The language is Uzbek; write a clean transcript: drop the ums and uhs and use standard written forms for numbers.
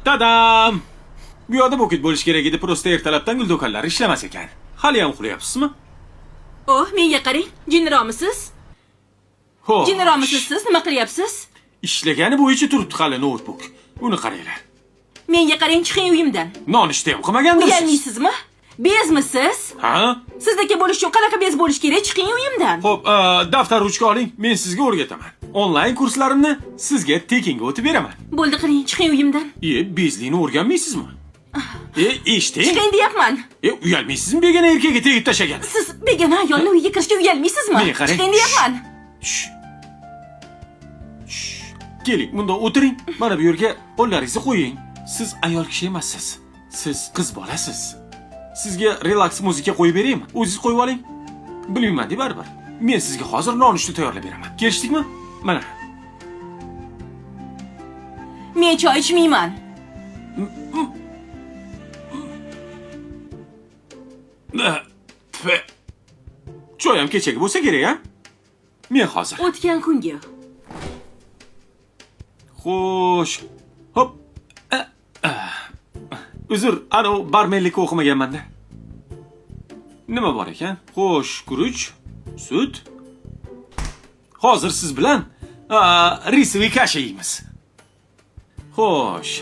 Tadam! Bu yoqda buket bo'lish kerak edi, prosta ertalabdan gul do'konlari ishlamas ekan. Hali ham uxlayapsizmi? Oh, menga qarang. Jinromisiz? Xo'sh. Jinromisiz siz? Nima qilyapsiz? Ishlagani bo'yicha turibdi hali notebook. Uni qaranglar. Menga qarang, chiqing uyimdan. Nonushta ham qilmagandirsiz. Uyalmaysizmi? Bezmisiz? Ha? Sizdagi bo'lish uchun qanaqa bez bo'lish kerak? Chiqing uyimdan. Xo'p, daftar ruchka oling, men sizga o'rgataman. Onlayn kurslarimni sizga tekinga o'tib beraman. Bo'ldi, qiling, chiqing uyimdan. Bezlikni o'rganmaysizmi? Eshiting. Chiqing deyapman. Uyalmaysizmi begona erkakga tegib tashagan? Siz begona ayolni uyga kirishga uyalmaysizmi? Men qarang. Chiqing deyapman. Keling, bunda o'tiring. Mana bu yerga qo'llaringizni qo'ying. Siz ayol kishi emassiz. Siz qiz bolasiz. Sizga relaks muzika qo'yib beraymi? O'zingiz qo'yib oling. Bilmayman deb baribir. Men sizga hozir nonushta tayyorlab beraman. Kelishdikmi? Mana. Men choy ichmayman. Choy ham kechagi bo'lsa kerak, a? Men hozir. O'tgan kungi. Xo'sh. Hop. Uzr, ana barmenlikka o'qimaganman-da. Nima bor ekan? Xo'sh, guruch, sut. Hozir siz bilan risli kasha yeymiz. Xo'sh.